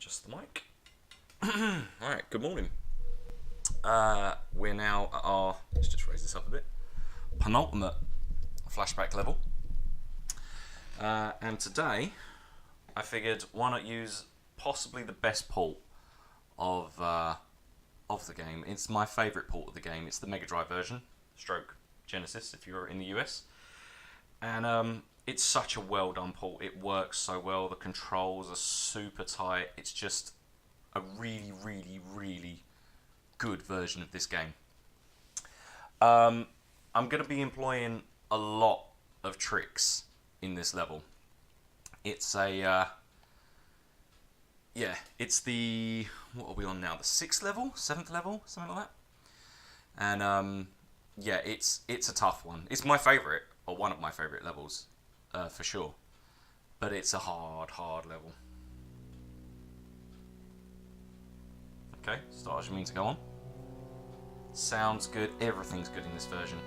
Adjust the mic. Alright, good morning. We're now at our, let's just raise this up a bit, penultimate flashback level. And today, I figured why not use possibly the best port of the game. It's my favourite port of the game. It's the Megadrive version, stroke Genesis if you're in the US. And it's such a well done port. It works so well. The controls are super tight. It's just a really, really, really good version of this game. I'm going to be employing a lot of tricks in this level. It's a it's the, what are we on now? The 6th level, 7th level, something like that. And yeah, it's a tough one. It's my favourite, or one of my favourite levels, for sure. But it's a hard level. Okay, start as you mean to go on. Sounds good. Everything's good in this version.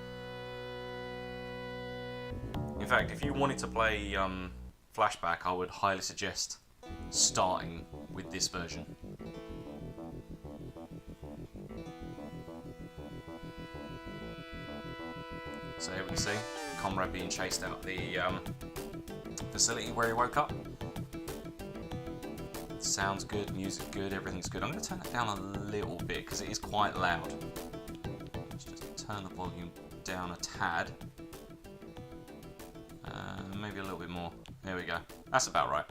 In fact, if you wanted to play Flashback, I would highly suggest starting with this version. So here we can see Comrade being chased out the facility where he woke up. Sounds good, music good, everything's good. I'm going to turn it down a little bit because it is quite loud. Let's just turn the volume down a tad. Maybe a little bit more. There we go. That's about right.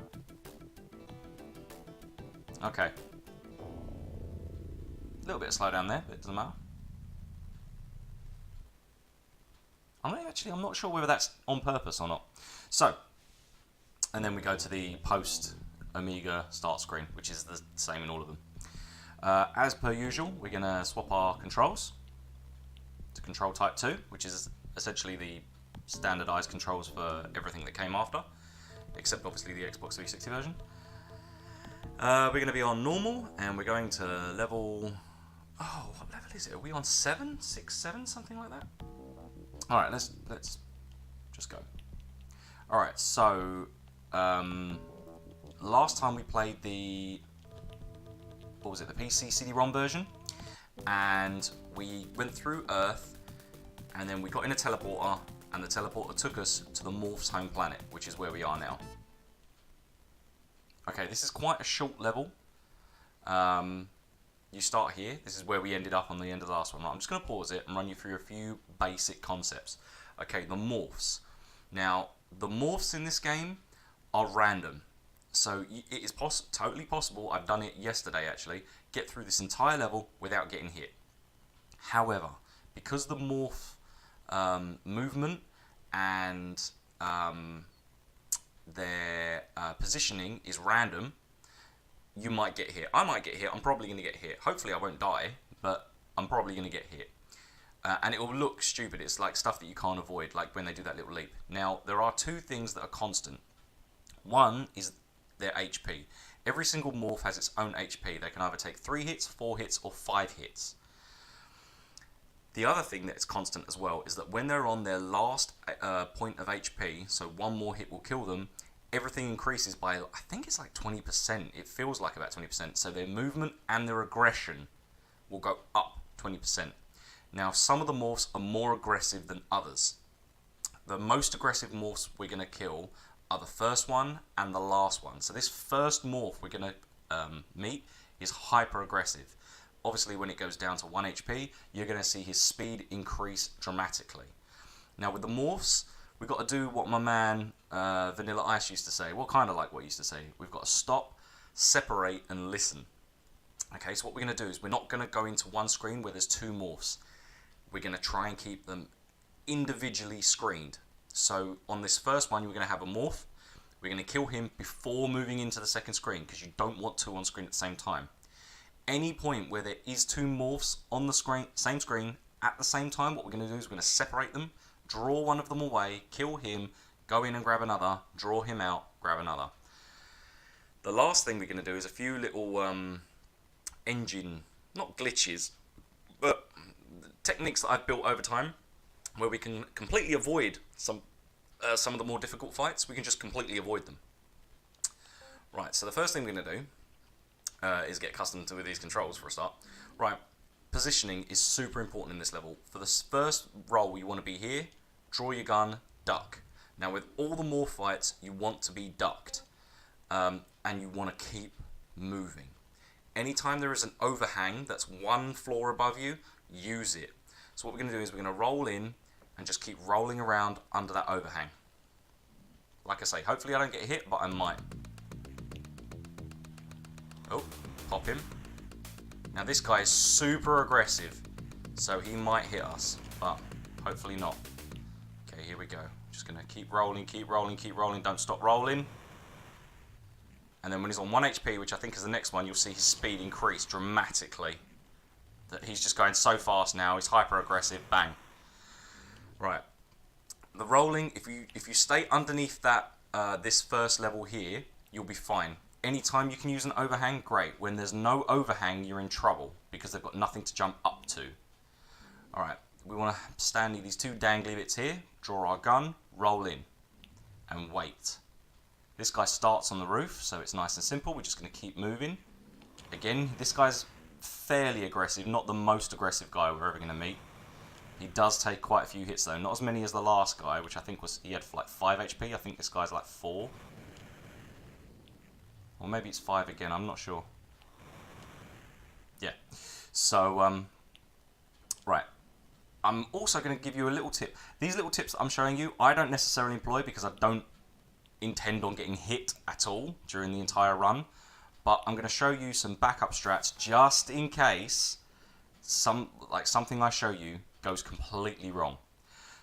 Okay. A little bit of slow down there, but it doesn't matter. I'm not sure whether that's on purpose or not. So, and then we go to the post Amiga start screen, which is the same in all of them. As per usual, we're going to swap our controls to control type 2, which is essentially the standardized controls for everything that came after, except obviously the Xbox 360 version. We're going to be on normal, and we're going to level, oh, what level is it? Are we on 7? 6, 7, something like that? Alright, let's just go. Alright, so last time we played the, what was it, the PC CD-ROM version, and we went through Earth, and then we got in a teleporter, and the teleporter took us to the Morph's Home Planet, which is where we are now. Okay, this is quite a short level. You start here. This is where we ended up on the end of the last one. Right, I'm just going to pause it and run you through a few basic concepts. Okay, the morphs. Now, the morphs in this game are random. So it is totally possible, I've done it yesterday actually, get through this entire level without getting hit. However, because the morph movement and their positioning is random, you might get hit. I might get hit. I'm probably going to get hit. Hopefully I won't die, but I'm probably going to get hit. And it will look stupid. It's like stuff that you can't avoid, like when they do that little leap. Now, there are two things that are constant. One is their HP. Every single morph has its own HP. They can either take 3 hits, 4 hits, or 5 hits. The other thing that's constant as well is that when they're on their last point of HP, so one more hit will kill them, everything increases by, I think it's like 20%. It feels like about 20%. So their movement and their aggression will go up 20%. Now, some of the morphs are more aggressive than others. The most aggressive morphs we're going to kill are the first one and the last one. So this first morph we're going to meet is hyper aggressive. Obviously, when it goes down to 1 HP, you're going to see his speed increase dramatically. Now, with the morphs, we've got to do what my man Vanilla Ice used to say. Well, kind of like what he used to say. We've got to stop, separate, and listen. Okay, so what we're going to do is we're not going to go into one screen where there's 2 morphs. We're going to try and keep them individually screened. So on this first one, we're going to have a morph. We're going to kill him before moving into the second screen because you don't want 2 on screen at the same time. Any point where there is 2 morphs on the screen, same screen at the same time, what we're going to do is we're going to separate them, draw one of them away, kill him, go in and grab another, draw him out, grab another. The last thing we're going to do is a few little engine, not glitches, but techniques that I've built over time where we can completely avoid some of the more difficult fights. We can just completely avoid them. Right, so the first thing we're going to do is get accustomed to these controls for a start. Right, positioning is super important in this level. For the first roll, you want to be here, draw your gun, duck. Now with all the morph fights, you want to be ducked, and you want to keep moving. Anytime there is an overhang that's one floor above you, use it. So what we're going to do is we're going to roll in and just keep rolling around under that overhang. Like I say, hopefully I don't get hit, but I might. Oh, pop him. Now this guy is super aggressive, so he might hit us, but hopefully not. Okay, here we go. Just going to keep rolling, keep rolling, keep rolling. Don't stop rolling. And then when he's on 1 HP, which I think is the next one, you'll see his speed increase dramatically. That he's just going so fast now. He's hyper aggressive. Bang. Right. The rolling, if you stay underneath that this first level here, you'll be fine. Anytime you can use an overhang, great. When there's no overhang, you're in trouble because they've got nothing to jump up to. All right. We want to stand near these two dangly bits here. Draw our gun, roll in, and wait. This guy starts on the roof, so it's nice and simple. We're just going to keep moving. Again, this guy's fairly aggressive, not the most aggressive guy we're ever going to meet. He does take quite a few hits though, not as many as the last guy, which I think was, he had like 5 HP. I think this guy's like 4. Or maybe it's 5 again, I'm not sure. Yeah. So, right. I'm also going to give you a little tip. These little tips that I'm showing you, I don't necessarily employ because I don't intend on getting hit at all during the entire run, but I'm going to show you some backup strats just in case something I show you goes completely wrong.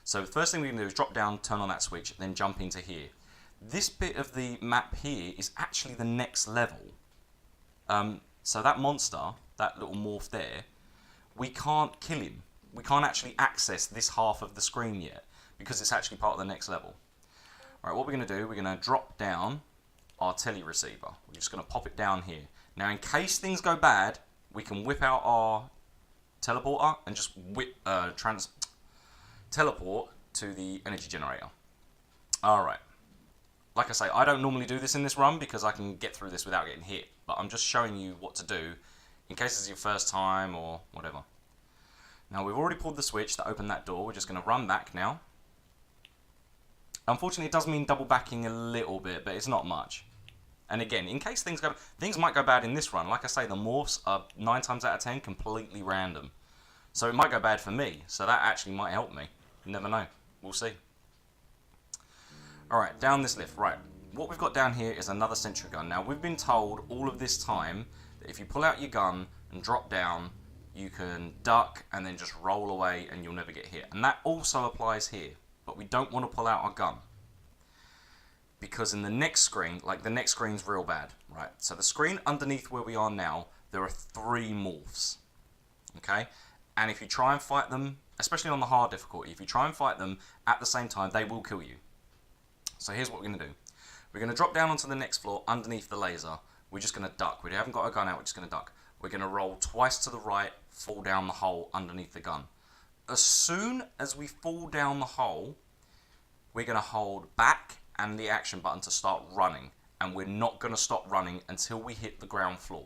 So the first thing we're going to do is drop down, turn on that switch, then jump into here. This bit of the map here is actually the next level. So that monster, that little morph there, we can't kill him. We can't actually access this half of the screen yet because it's actually part of the next level. Alright, what we're going to do, we're going to drop down our tele-receiver. We're just going to pop it down here. Now, in case things go bad, we can whip out our teleporter and just teleport to the energy generator. Alright. Like I say, I don't normally do this in this run because I can get through this without getting hit. But I'm just showing you what to do in case it's your first time or whatever. Now, we've already pulled the switch to open that door. We're just going to run back now. Unfortunately, it does mean double backing a little bit, but it's not much. And again, in case things might go bad in this run. Like I say, the morphs are 9 times out of 10 completely random. So it might go bad for me. So that actually might help me. You never know. We'll see. Alright, down this lift. Right, what we've got down here is another sentry gun. Now, we've been told all of this time that if you pull out your gun and drop down, you can duck and then just roll away and you'll never get hit. And that also applies here. But we don't want to pull out our gun. Because in the next screen, like the next screen's real bad, right? So the screen underneath where we are now, there are 3 morphs. Okay? And if you try and fight them, especially on the hard difficulty, if you try and fight them at the same time, they will kill you. So here's what we're going to do. We're going to drop down onto the next floor underneath the laser. We're just going to duck. We haven't got a gun out, we're just going to duck. We're going to roll twice to the right, fall down the hole underneath the gun. As soon as we fall down the hole, we're going to hold back and the action button to start running. And we're not going to stop running until we hit the ground floor.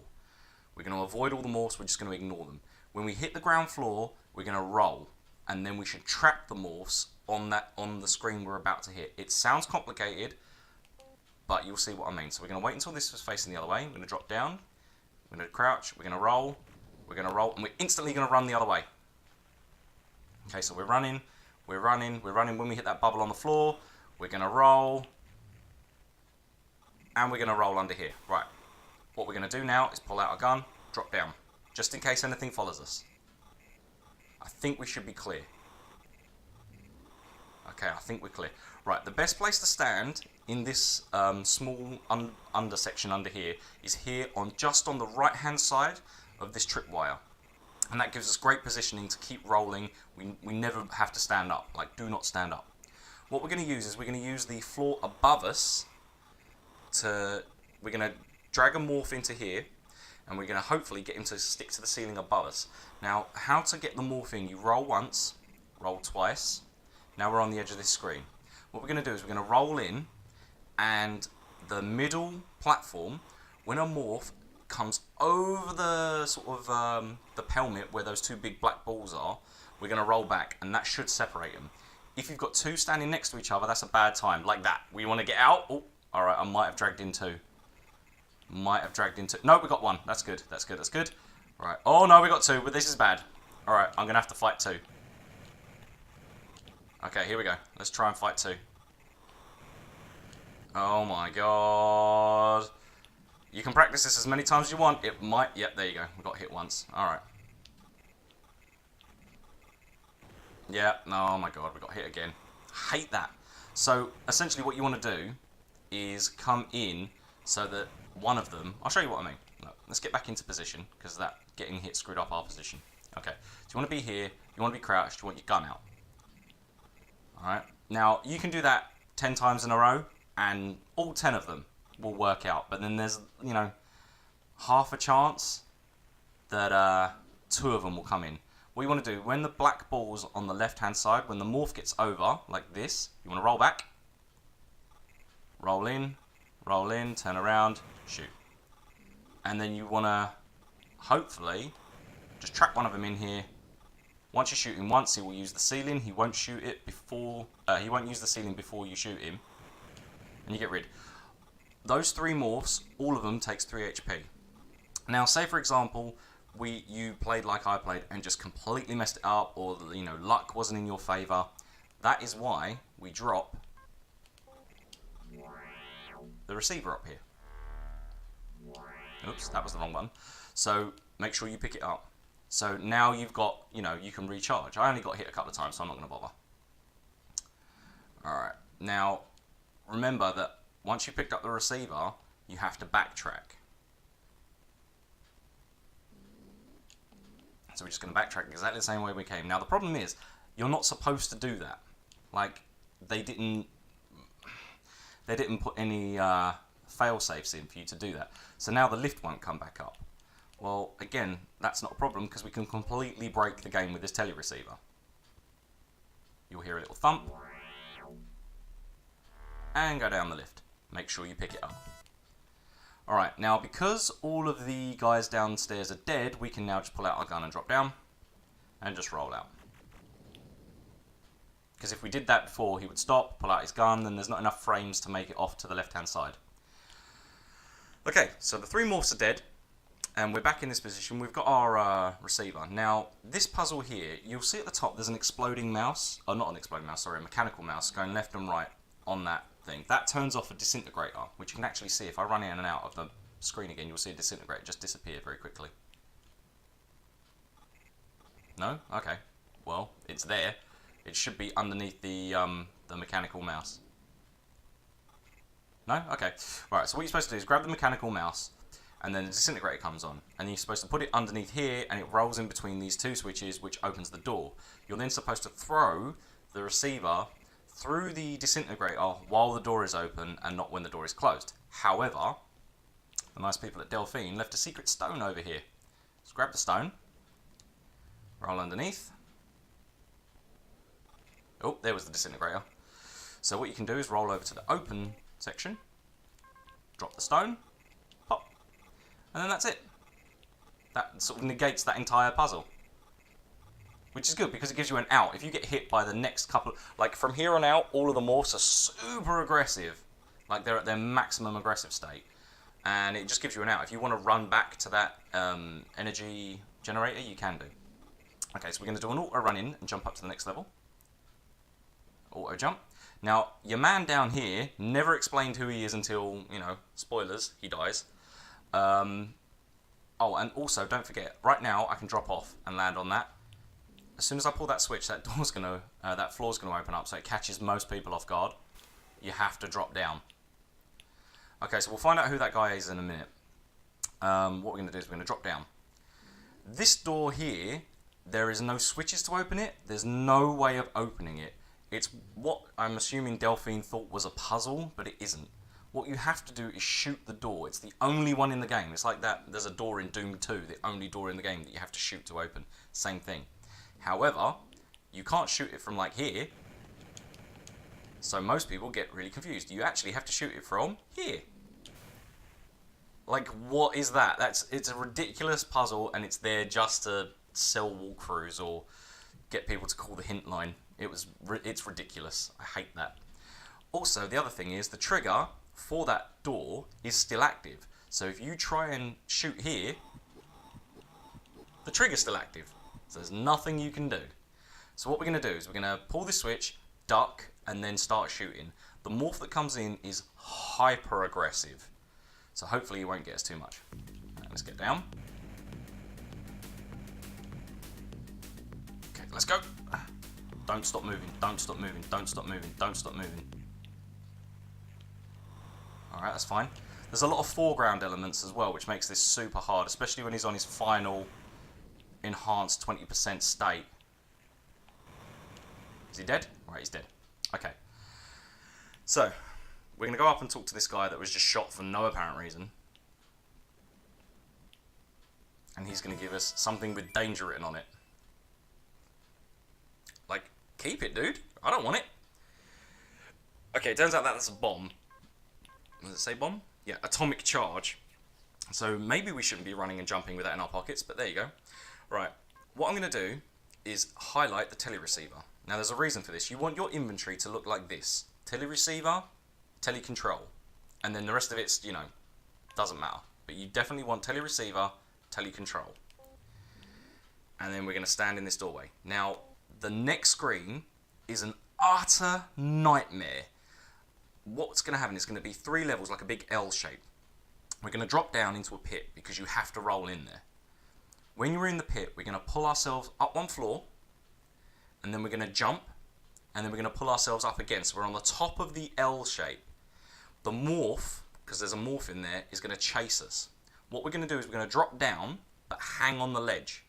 We're going to avoid all the morphs, we're just going to ignore them. When we hit the ground floor, we're going to roll. And then we should trap the morphs on the screen we're about to hit. It sounds complicated, but you'll see what I mean. So we're going to wait until this is facing the other way. We're going to drop down. We're going to crouch. We're going to roll. We're going to roll. And we're instantly going to run the other way. Okay, so we're running. We're running. We're running. When we hit that bubble on the floor, we're going to roll. And we're going to roll under here. Right. What we're going to do now is pull out our gun, drop down, just in case anything follows us. I think we should be clear. Okay, I think we're clear. Right, the best place to stand in this small under section under here is here just on the right hand side of this tripwire. And that gives us great positioning to keep rolling. We never have to stand up, like do not stand up. What we're going to use is we're going to use the floor above us we're going to drag a morph into here, and we're going to hopefully get him to stick to the ceiling above us. Now, how to get the morph in? You roll once, roll twice. Now we're on the edge of this screen. What we're going to do is we're going to roll in, and the middle platform, when a morph comes over the sort of the pelmet where those two big black balls are, we're going to roll back, and that should separate them. If you've got two standing next to each other, that's a bad time. Like that. We want to get out. Oh, all right. I might have dragged in two. No, we got one. That's good. That's good. That's good. All right. Oh, no, we got two, but this is bad. All right. I'm going to have to fight two. Okay, here we go. Let's try and fight two. Oh, my God. You can practice this as many times as you want. It might... Yep, there you go. We got hit once. All right. Yeah, oh my god, we got hit again. Hate that. So, essentially what you want to do is come in so that one of them... I'll show you what I mean. Look, let's get back into position, because that getting hit screwed up our position. Okay, so you want to be here, you want to be crouched, you want your gun out. Alright, now you can do that 10 times in a row, and all 10 of them will work out. But then there's, you know, half a chance that 2 of them will come in. What you want to do, when the black ball's on the left-hand side, when the morph gets over, like this, you want to roll back, roll in, turn around, shoot. And then you want to, hopefully, just trap one of them in here. Once you shoot him once, he will use the ceiling. He won't shoot it before, he won't use the ceiling before you shoot him. And you get rid. Those 3 morphs, all of them takes 3 HP. Now, say for example, you played like I played and just completely messed it up, or you know, luck wasn't in your favour. That is why we drop the receiver up here. Oops, that was the wrong one. So make sure you pick it up. So now you've got, you know, you can recharge. I only got hit a couple of times, so I'm not going to bother. Alright, now remember that once you picked up the receiver, you have to backtrack. So we're just going to backtrack exactly the same way we came. Now the problem is, you're not supposed to do that. Like, they didn't put any fail-safes in for you to do that. So now the lift won't come back up. Well, again, that's not a problem, because we can completely break the game with this teleceiver. You'll hear a little thump. And go down the lift. Make sure you pick it up. Alright, now because all of the guys downstairs are dead, we can now just pull out our gun and drop down. And just roll out. Because if we did that before, he would stop, pull out his gun, then there's not enough frames to make it off to the left-hand side. Okay, so the 3 morphs are dead. And we're back in this position. We've got our receiver. Now, this puzzle here, you'll see at the top there's an exploding mouse. Oh, not an exploding mouse, sorry, a mechanical mouse going left and right on that thing. That turns off a disintegrator, which you can actually see. If I run in and out of the screen again, you'll see a disintegrator just disappear very quickly. No? Okay. Well, it's there. It should be underneath the mechanical mouse. No? Okay. Right, so what you're supposed to do is grab the mechanical mouse, and then the disintegrator comes on. And you're supposed to put it underneath here, and it rolls in between these 2 switches, which opens the door. You're then supposed to throw the receiver through the disintegrator while the door is open, and not when the door is closed. However, the nice people at Delphine left a secret stone over here. Let's grab the stone, roll underneath. Oh, there was the disintegrator. So what you can do is roll over to the open section, drop the stone, pop, and then that's it. That sort of negates that entire puzzle. Which is good, because it gives you an out. If you get hit by the next couple... Like, from here on out, all of the morphs are super aggressive. Like, they're at their maximum aggressive state. And it just gives you an out. If you want to run back to that energy generator, you can do. Okay, so we're going to do an auto run in and jump up to the next level. Auto jump. Now, your man down here never explained who he is until, you know, spoilers, he dies. Oh, and also, don't forget, right now, I can drop off and land on that. As soon as I pull that switch, that door's gonna, that floor's gonna open up, so it catches most people off guard. You have to drop down. Okay, so we'll find out who that guy is in a minute. What we're gonna do is we're gonna drop down. This door here, there is no switches to open it. There's no way of opening it. It's what I'm assuming Delphine thought was a puzzle, but it isn't. What you have to do is shoot the door. It's the only one in the game. It's like that. There's a door in Doom 2, the only door in the game that you have to shoot to open. Same thing. However, you can't shoot it from like here, so most people get really confused. You actually have to shoot it from here. Like, what is that? It's a ridiculous puzzle, and it's there just to sell walkthroughs or get people to call the hint line. It's ridiculous. I hate that. Also, the other thing is the trigger for that door is still active. So if you try and shoot here, the trigger's still active. So there's nothing you can do. So what we're going to do is we're going to pull the switch, duck, and then start shooting. The morph that comes in is hyper aggressive. So hopefully he won't get us too much. Right, let's get down. Okay, let's go. Don't stop moving, don't stop moving, don't stop moving, don't stop moving. Alright, that's fine. There's a lot of foreground elements as well, which makes this super hard, especially when he's on his final enhanced 20% state. Is he dead? Right, he's dead. Okay. So, we're going to go up and talk to this guy that was just shot for no apparent reason. And he's going to give us something with danger written on it. Like, keep it, dude. I don't want it. Okay, it turns out that that's a bomb. Does it say bomb? Yeah, atomic charge. So maybe we shouldn't be running and jumping with that in our pockets, but there you go. Right, what I'm going to do is highlight the teleceiver. Now there's a reason for this. You want your inventory to look like this. Teleceiver, telecontrol. And then the rest of it's, you know, doesn't matter. But you definitely want teleceiver, telecontrol. And then we're going to stand in this doorway. Now, the next screen is an utter nightmare. What's going to happen is going to be 3 levels, like a big L shape. We're going to drop down into a pit because you have to roll in there. When you're in the pit, we're going to pull ourselves up 1 floor, and then we're going to jump, and then we're going to pull ourselves up again. So we're on the top of the L shape. The morph, because there's a morph in there, is going to chase us. What we're going to do is we're going to drop down, but hang on the ledge.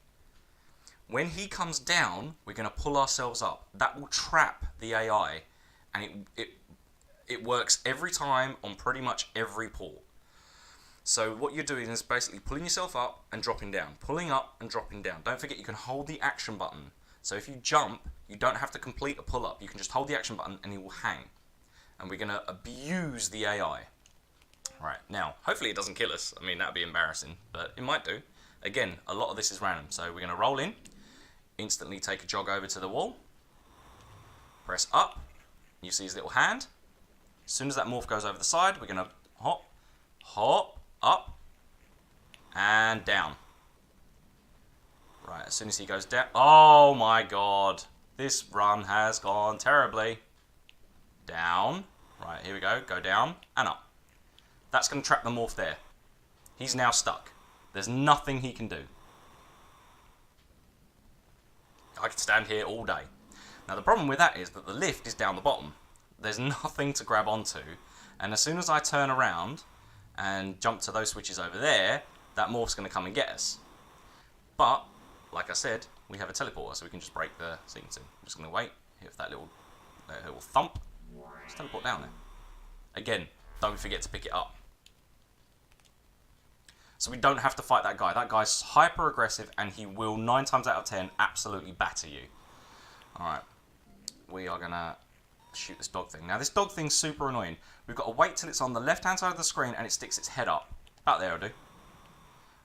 When he comes down, we're going to pull ourselves up. That will trap the AI, and it works every time on pretty much every port. So what you're doing is basically pulling yourself up and dropping down. Pulling up and dropping down. Don't forget you can hold the action button. So if you jump, you don't have to complete a pull-up. You can just hold the action button and it will hang. And we're going to abuse the AI. Right, now, hopefully it doesn't kill us. I mean, that would be embarrassing, but it might do. Again, a lot of this is random. So we're going to roll in, instantly take a jog over to the wall, press up, you see his little hand. As soon as that morph goes over the side, we're going to hop, hop, up, and down. Right, as soon as he goes down... Oh my god. This run has gone terribly. Down. Right, here we go. Go down and up. That's going to trap the morph there. He's now stuck. There's nothing he can do. I could stand here all day. Now the problem with that is that the lift is down the bottom. There's nothing to grab onto, and as soon as I turn around and jump to those switches over there, that morph's going to come and get us. But, like I said, we have a teleporter, so we can just break the sequencing. I'm just going to wait, hit that little thump, just teleport down there. Again, don't forget to pick it up. So we don't have to fight that guy. That guy's hyper aggressive, and he will 9 times out of 10 absolutely batter you. Alright, we are going to shoot this dog thing. Now this dog thing's super annoying. We've got to wait till it's on the left hand side of the screen and it sticks its head up. About there will do.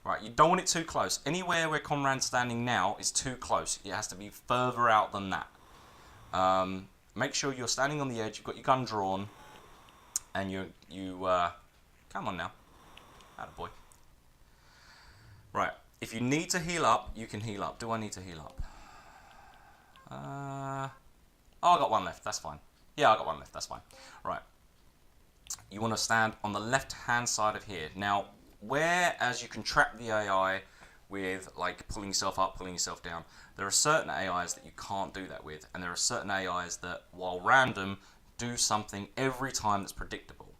Right, you don't want it too close. Anywhere where Conrad's standing now is too close. It has to be further out than that. Make sure you're standing on the edge, you've got your gun drawn, and come on now. Attaboy. Right, if you need to heal up, you can heal up. Do I need to heal up? Oh, I got 1 left, that's fine. Yeah, I got 1 left, that's fine. Right. You want to stand on the left-hand side of here. Now, whereas you can trap the AI with, like, pulling yourself up, pulling yourself down, there are certain AIs that you can't do that with, and there are certain AIs that, while random, do something every time that's predictable.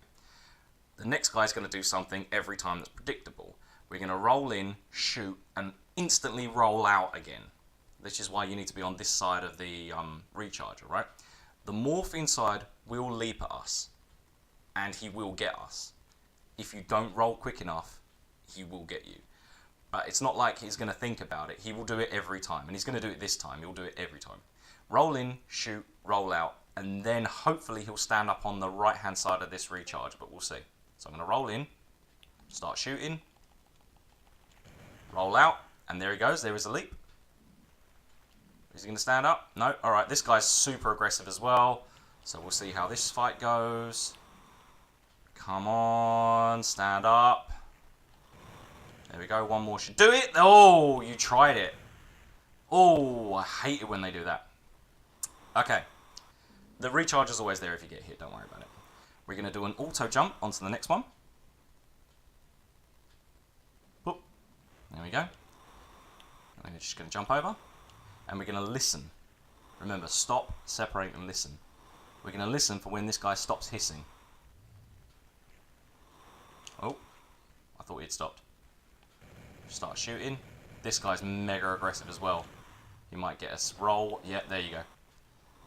The next guy's going to do something every time that's predictable. We're going to roll in, shoot, and instantly roll out again. This is why you need to be on this side of the recharger, right? The morph inside will leap at us, and he will get us. If you don't roll quick enough, he will get you. But it's not like he's going to think about it. He will do it every time, and he's going to do it this time. He'll do it every time. Roll in, shoot, roll out, and then hopefully he'll stand up on the right-hand side of this recharge, but we'll see. So I'm going to roll in, Start shooting. Roll out. And there he goes. There is a leap. Is he going to stand up? No. Alright, this guy's super aggressive as well. So we'll see how this fight goes. Come on. Stand up. There we go. One more should do it. Oh, you tried it. Oh, I hate it when they do that. Okay. The recharge is always there if you get hit. Don't worry about it. We're going to do an auto jump onto the next one. Boop. There we go. And we're just going to jump over. And we're going to listen. Remember, stop, separate, and listen. We're going to listen for when this guy stops hissing. Oh. I thought he'd stopped. Start shooting. This guy's mega aggressive as well. You might get a roll. Yeah, there you go.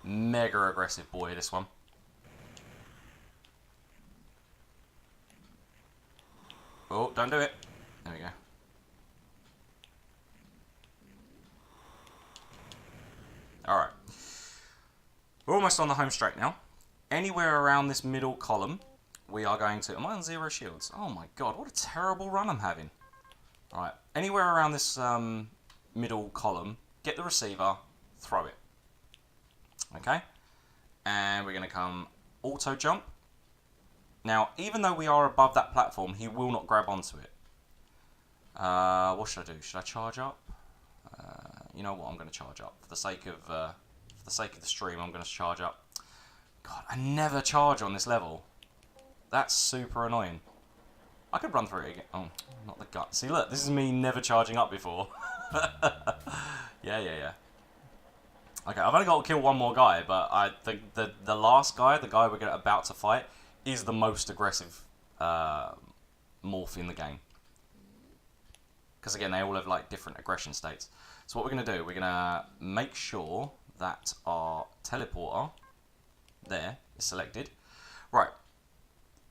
Mega aggressive boy, this one. Oh, don't do it. There we go. Alright. We're almost on the home straight now. Anywhere around this middle column, we are going to... Am I on 0 shields? Oh my god, what a terrible run I'm having. Alright, anywhere around this middle column, get the receiver, throw it. Okay? And we're going to come auto jump. Now, even though we are above that platform, he will not grab onto it. What should I do? Should I charge up? You know what? I'm going to charge up for the sake of the stream. I'm going to charge up. God, I never charge on this level. That's super annoying. I could run through it again. Oh, not the gut. See, look, this is me never charging up before. Yeah. Okay, I've only got to kill one more guy, but I think the last guy, the guy we're about to fight, is the most aggressive morph in the game. Because again, they all have like different aggression states. So what we're going to do, we're going to make sure that our teleporter there is selected. Right.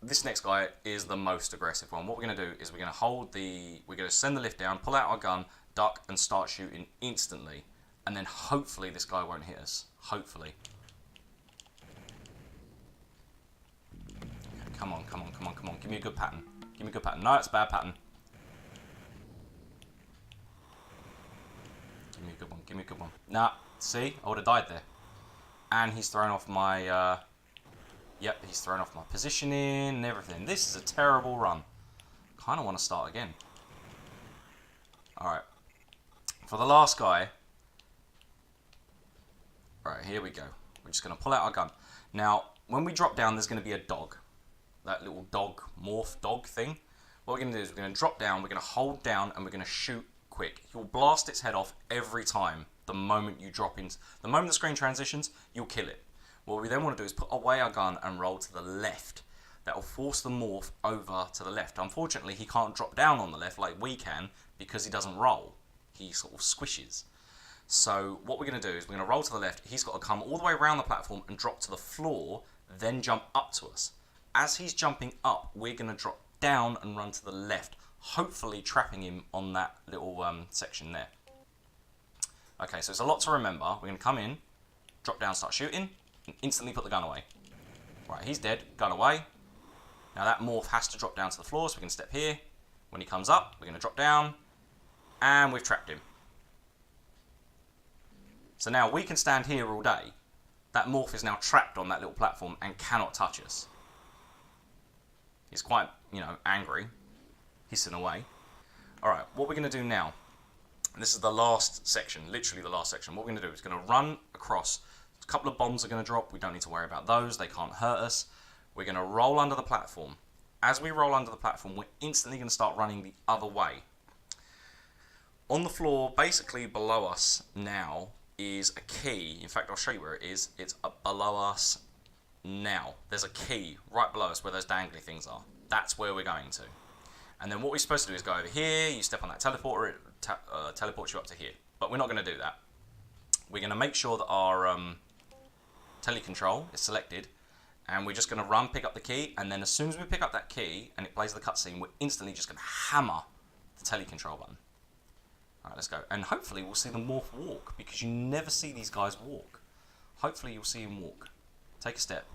This next guy is the most aggressive one. What we're going to do is we're going to send the lift down, pull out our gun, duck, and start shooting instantly. And then hopefully this guy won't hit us. Hopefully. Okay, come on. Give me a good pattern. No, it's a bad pattern. Give me a good one. Nah, see? I would have died there. And he's thrown off my... Yep, he's thrown off my positioning and everything. This is a terrible run. Kind of want to start again. Alright. For the last guy... Right, here we go. We're just going to pull out our gun. Now, when we drop down, there's going to be a dog. That little dog, morph dog thing. What we're going to do is we're going to drop down, we're going to hold down, and we're going to shoot quick. You'll blast its head off every time the moment you drop in. The moment the screen transitions, you'll kill it. What we then want to do is put away our gun and roll to the left. That will force the morph over to the left. Unfortunately, he can't drop down on the left like we can because he doesn't roll. He sort of squishes. So what we're going to do is we're going to roll to the left. He's got to come all the way around the platform and drop to the floor, then jump up to us. As he's jumping up, we're going to drop down and run to the left, hopefully trapping him on that little section there. Okay, so it's a lot to remember. We're going to come in, drop down, start shooting, and instantly put the gun away. Right, he's dead. Gun away. Now that morph has to drop down to the floor, so we can step here. When he comes up, we're going to drop down, and we've trapped him. So now we can stand here all day. That morph is now trapped on that little platform and cannot touch us. He's quite, angry, hissing away. Alright, what we're going to do now, and this is the last section, literally the last section. What we're going to do is going to run across. A couple of bombs are going to drop. We don't need to worry about those. They can't hurt us. We're going to roll under the platform. As we roll under the platform, we're instantly going to start running the other way. On the floor, basically below us now, is a key. In fact, I'll show you where it is. It's below us now. There's a key right below us where those dangly things are. That's where we're going to. And then what we're supposed to do is go over here, you step on that teleporter, it teleports you up to here. But we're not going to do that. We're going to make sure that our telecontrol is selected, and we're just going to run, pick up the key, and then as soon as we pick up that key and it plays the cutscene, we're instantly just going to hammer the telecontrol button. Alright, let's go. And hopefully we'll see the morph walk, because you never see these guys walk. Hopefully you'll see him walk. Take a step.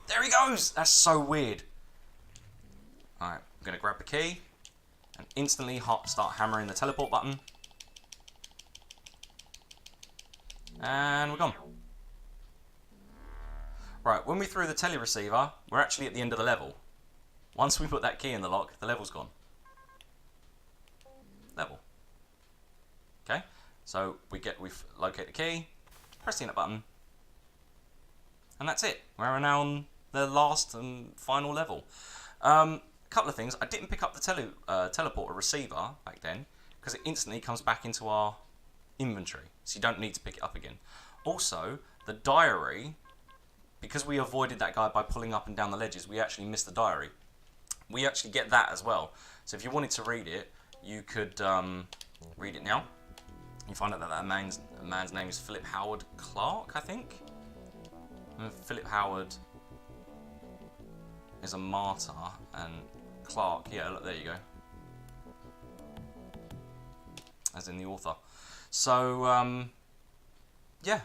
There he goes! That's so weird. Alright, I'm going to grab the key. And instantly start hammering the teleport button. And we're gone. Right, when we threw the telereceiver, we're actually at the end of the level. Once we put that key in the lock, the level's gone. Level. Okay, so we've located the key, press the enter button, and that's it. We're now on the last and final level. Couple of things. I didn't pick up the teleporter receiver back then because it instantly comes back into our inventory, so you don't need to pick it up again. Also, the diary, because we avoided that guy by pulling up and down the ledges, we actually missed the diary. We actually get that as well. So if you wanted to read it, you could read it now. You find out that that man's name is Philip Howard Clark, I think. And Philip Howard is a martyr, and Clark, yeah, look, there you go. As in the author. So, yeah.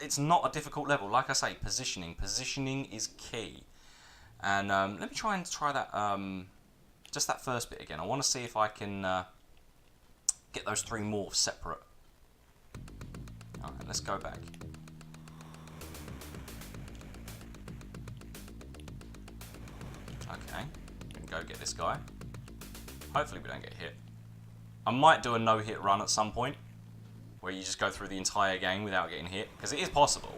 It's not a difficult level. Like I say, positioning. Positioning is key. And let me try that, just that first bit again. I want to see if I can get those three morphs separate. Alright, let's go back. Okay, we can go get this guy. Hopefully we don't get hit. I might do a no-hit run at some point, where you just go through the entire game without getting hit, because it is possible.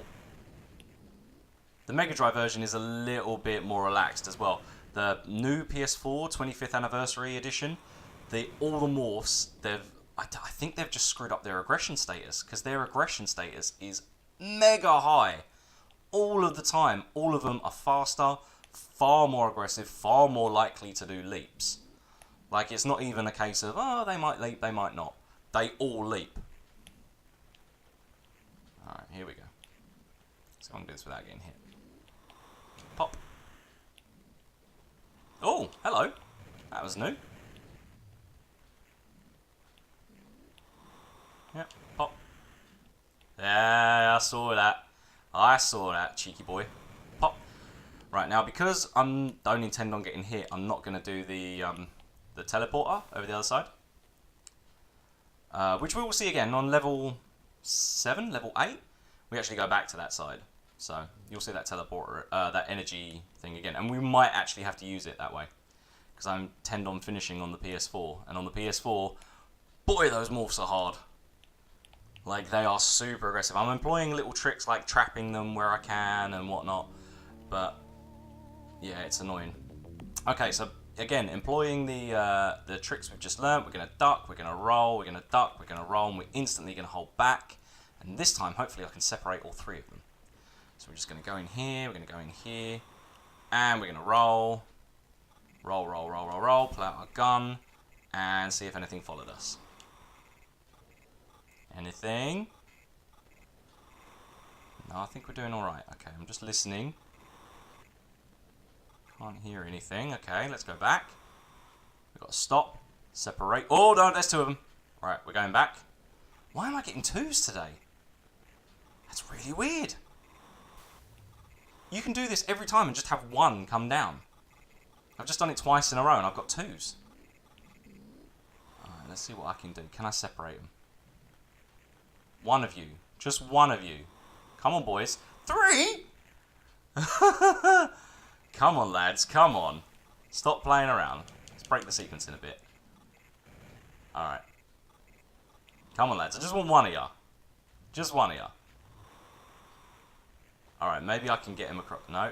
The Megadrive version is a little bit more relaxed as well. The new PS4 25th Anniversary Edition, all the morphs, I think they've just screwed up their aggression status, because their aggression status is mega high. All of the time, all of them are faster, far more aggressive, far more likely to do leaps. Like, it's not even a case of, oh, they might leap, they might not. They all leap. Alright, here we go. So I'm going to do this without getting hit. Pop. Oh, hello. That was new. Yep, pop. Yeah, I saw that. I saw that, cheeky boy. Pop. Right, now because I don't intend on getting hit, I'm not going to do the teleporter over the other side. Which we will see again on level 7, level 8. We actually go back to that side. So you'll see that teleporter, that energy thing again. And we might actually have to use it that way. Because I intend on finishing on the PS4. And on the PS4, boy, those morphs are hard. Like, they are super aggressive. I'm employing little tricks like trapping them where I can and whatnot. But, yeah, it's annoying. Okay, so again, employing the tricks we've just learned. We're going to duck, we're going to roll, we're going to duck, we're going to roll, and we're instantly going to hold back. And this time, hopefully, I can separate all three of them. So we're just going to go in here, we're going to go in here, and we're going to roll. Roll, roll, roll, roll, roll, pull out our gun, and see if anything followed us. Anything? No, I think we're doing alright. Okay, I'm just listening. Can't hear anything. Okay, let's go back. We've got to stop, separate. Oh, no, there's two of them. Alright, we're going back. Why am I getting twos today? That's really weird. You can do this every time and just have one come down. I've just done it twice in a row and I've got twos. Alright, let's see what I can do. Can I separate them? One of you. Just one of you. Come on, boys. 3? Come on, lads. Come on. Stop playing around. Let's break the sequence in a bit. Alright. Come on, lads. I just want one of ya. Just one of ya. Alright, maybe I can get him across. No.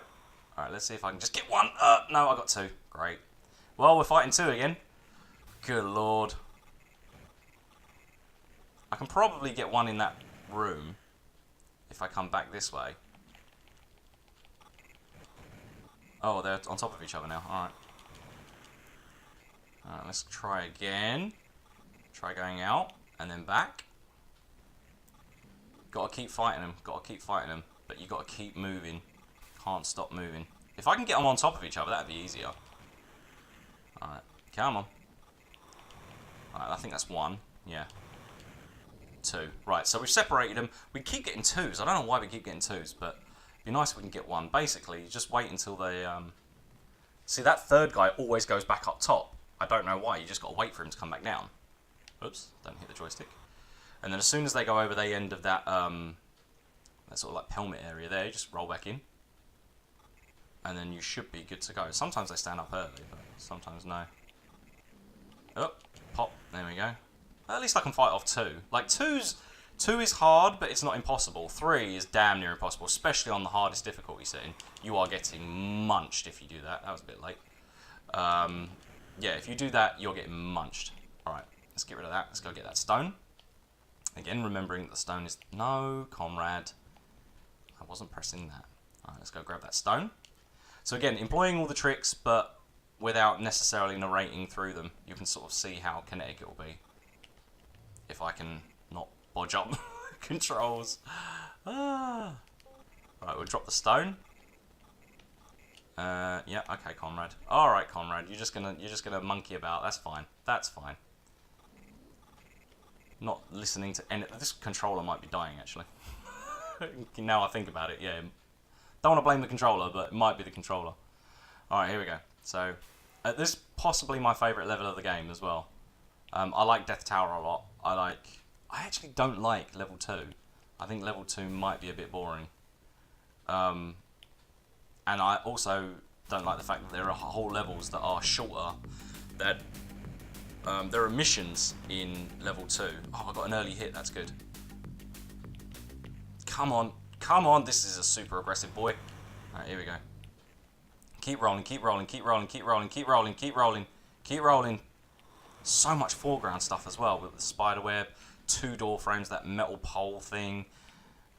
Alright, let's see if I can just get one. No, I got two. Great. Well, we're fighting two again. Good lord. I can probably get one in that room if I come back this way. Oh, they're on top of each other now. Alright. Alright, let's try again. Try going out and then back. Gotta keep fighting them. Gotta keep fighting them. But you gotta keep moving. Can't stop moving. If I can get them on top of each other, that'd be easier. Alright, come on. Alright, I think that's one. Yeah. 2. Right, so we've separated them. We keep getting twos. I don't know why we keep getting twos, but it'd be nice if we can get one. Basically, you just wait until they... See, that third guy always goes back up top. I don't know why. You just got to wait for him to come back down. Oops, don't hit the joystick. And then as soon as they go over the end of that, that sort of like helmet area there, you just roll back in. And then you should be good to go. Sometimes they stand up early, but sometimes no. Oh, pop, there we go. At least I can fight off 2. Like, 2 is hard, but it's not impossible. 3 is damn near impossible, especially on the hardest difficulty setting. You are getting munched if you do that. That was a bit late. Yeah, if you do that, you're getting munched. Alright, let's get rid of that. Let's go get that stone. Again, remembering that the stone is... No, comrade. I wasn't pressing that. Alright, let's go grab that stone. So again, employing all the tricks, but without necessarily narrating through them. You can sort of see how kinetic it will be. If I can not bodge up controls. Right, we'll drop the stone. Yeah, okay, comrade. All right, comrade. You're just gonna monkey about. That's fine. That's fine. Not listening to any. This controller might be dying actually. Now I think about it, yeah. Don't want to blame the controller, but it might be the controller. All right, here we go. So, this is possibly my favourite level of the game as well. I like Death Tower a lot. I actually don't like level 2. I think level 2 might be a bit boring. And I also don't like the fact that there are whole levels that are shorter. That there are missions in level 2. Oh, I got an early hit. That's good. Come on, come on. This is a super aggressive boy. All right, here we go. Keep rolling, keep rolling, keep rolling, keep rolling, keep rolling, keep rolling, keep rolling. So much foreground stuff as well with the spider web, 2 door frames, that metal pole thing.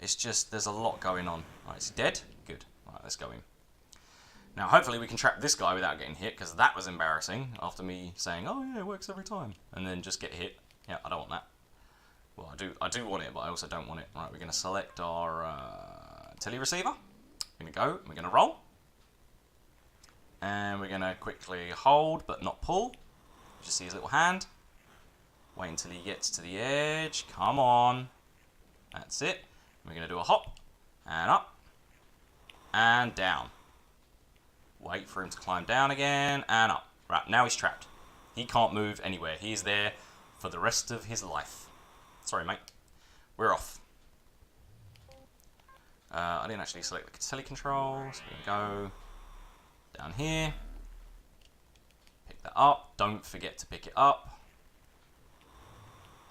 It's just, there's a lot going on. Alright, is he dead? Good. Alright, let's go in. Now, hopefully we can trap this guy without getting hit, because that was embarrassing after me saying, oh yeah, it works every time. And then just get hit. Yeah, I don't want that. Well, I do want it, but I also don't want it. Right, we're going to select our teleceiver. We're going to go, we're going to roll. And we're going to quickly hold, but not pull. Just see his little hand. Wait until he gets to the edge. Come on. That's it. We're going to do a hop. And up. And down. Wait for him to climb down again. And up. Right, now he's trapped. He can't move anywhere. He is there for the rest of his life. Sorry, mate. We're off. I didn't actually select the telecontrols. We're going to go down here. Pick that up. Don't forget to pick it up.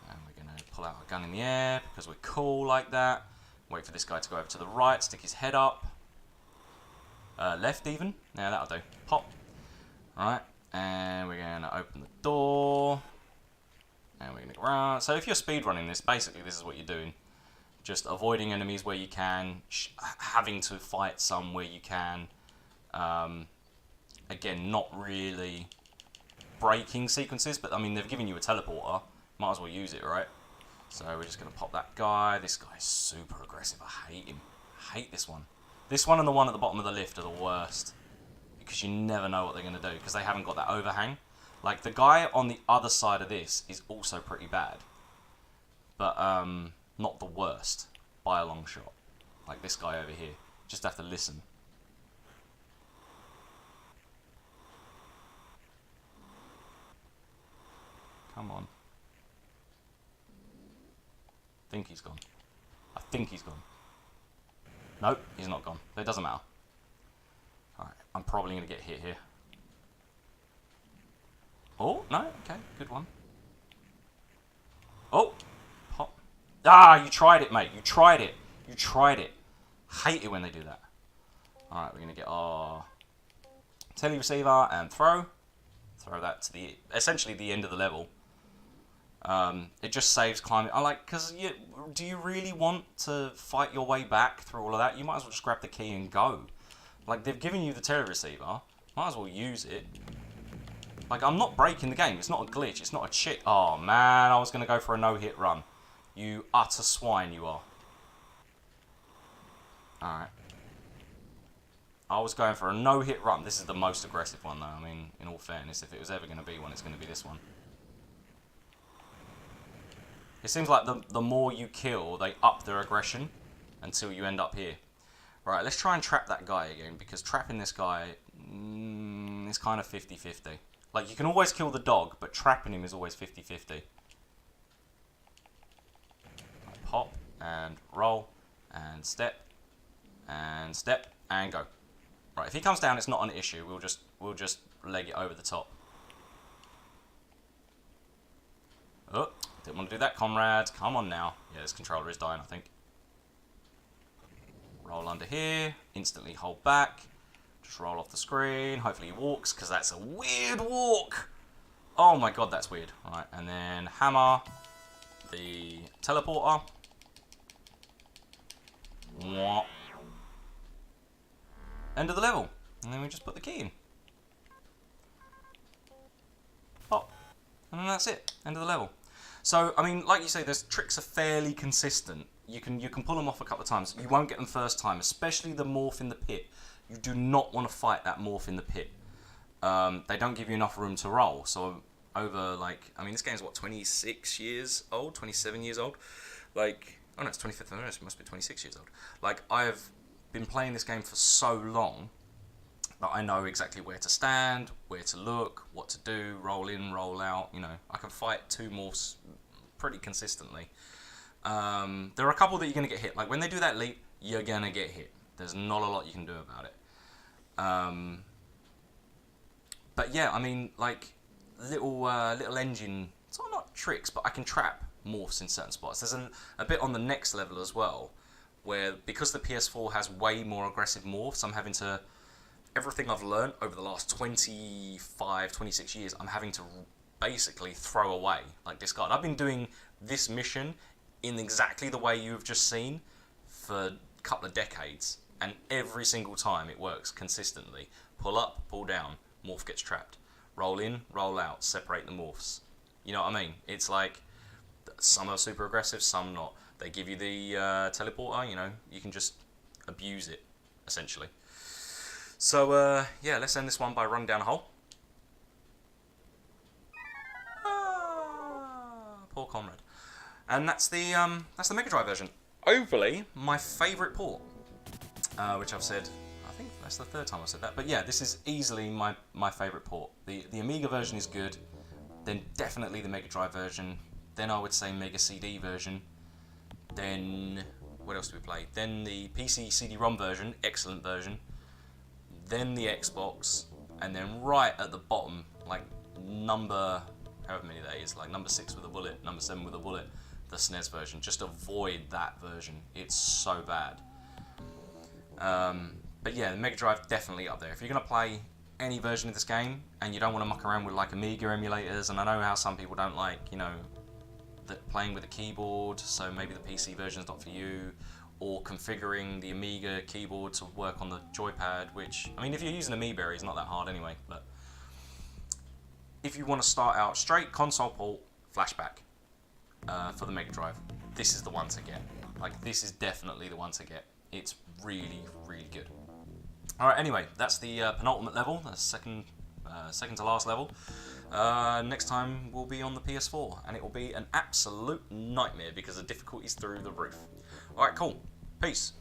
And we're going to pull out our gun in the air because we're cool like that. Wait for this guy to go over to the right, stick his head up. Left even. Yeah, that'll do. Pop. Alright. And we're going to open the door. And we're going to run. So if you're speedrunning this, basically this is what you're doing. Just avoiding enemies where you can. Having to fight some where you can. Again, not really breaking sequences, but I mean, they've given you a teleporter. Might as well use it, right? So we're just going to pop that guy. This guy's super aggressive. I hate him. I hate this one. This one and the one at the bottom of the lift are the worst. Because you never know what they're going to do. Because they haven't got that overhang. Like, the guy on the other side of this is also pretty bad. But, not the worst. By a long shot. Like this guy over here. Just have to listen. Come on. I think he's gone. I think he's gone. Nope, he's not gone. But it doesn't matter. Alright, I'm probably going to get hit here. Oh, no, okay, good one. Oh, pop. Ah, you tried it, mate. You tried it. You tried it. Hate it when they do that. Alright, we're going to get our teleceiver and throw. Throw that to the, essentially the end of the level. It just saves climbing. I like, because do you really want to fight your way back through all of that? You might as well just grab the key and go. Like, they've given you the teleceiver. Might as well use it. Like, I'm not breaking the game. It's not a glitch. It's not a cheat. Oh, man. I was going to go for a no-hit run. You utter swine, you are. Alright. I was going for a no-hit run. This is the most aggressive one, though. I mean, in all fairness, if it was ever going to be one, it's going to be this one. It seems like the more you kill, they up their aggression until you end up here. Right, let's try and trap that guy again, because trapping this guy is kind of 50-50. Like, you can always kill the dog, but trapping him is always 50-50. Hop, and roll, and step, and go. Right, if he comes down, it's not an issue. We'll just leg it over the top. Oh, didn't want to do that, comrade. Come on now. Yeah, this controller is dying, I think. Roll under here, instantly hold back. Just roll off the screen. Hopefully he walks, because that's a weird walk. Oh my god, that's weird. Right, and then hammer the teleporter. End of the level. And then we just put the key in. Pop. And then that's it. End of the level. So, I mean, like you say, those tricks are fairly consistent. You can pull them off a couple of times. You won't get them first time, especially the morph in the pit. You do not want to fight that morph in the pit. They don't give you enough room to roll. So, over, like, I mean, this game's, what, 26 years old? 27 years old? Like, oh no, it's 25th, no, it must be 26 years old. Like, I've been playing this game for so long that I know exactly where to stand, where to look, what to do, roll in, roll out, you know. I can fight two morphs pretty consistently. There are a couple that you're going to get hit. Like, when they do that leap, you're going to get hit. There's not a lot you can do about it. But yeah, I mean, like, little engine, it's not tricks, but I can trap morphs in certain spots. There's a bit on the next level as well, where because the PS4 has way more aggressive morphs, I'm having to, everything I've learned over the last 25, 26 years, I'm having to basically throw away, like discard. I've been doing this mission in exactly the way you've just seen for a couple of decades, and every single time it works consistently. Pull up, pull down, morph gets trapped. Roll in, roll out, separate the morphs. You know what I mean? It's like, some are super aggressive, some not. They give you the teleporter, you know, you can just abuse it, essentially. So, yeah, let's end this one by running down a hole. Poor comrade. And that's the Megadrive version. Overly, my favourite port, which I've said, I think that's the third time I've said that. But yeah, this is easily my favourite port. The Amiga version is good, then definitely the Megadrive version, then I would say Mega CD version, then, what else do we play? Then the PC CD-ROM version, excellent version, then the Xbox, and then right at the bottom, like number, however many that is, like number 6 with a bullet, number 7 with a bullet, the SNES version. Just avoid that version. It's so bad. But yeah, the Mega Drive definitely up there. If you're going to play any version of this game, and you don't want to muck around with like Amiga emulators, and I know how some people don't like, you know, playing with a keyboard, so maybe the PC version's not for you, or configuring the Amiga keyboard to work on the joypad, which, I mean, if you're using Amiiberry, it's not that hard anyway, but if you want to start out straight console port, Flashback for the Mega Drive, this is the one to get. Like, this is definitely the one to get. It's really, really good. Alright, anyway, that's the penultimate level, the second to last level. Next time we'll be on the PS4, and it will be an absolute nightmare because the difficulty's through the roof. Alright, cool. Peace.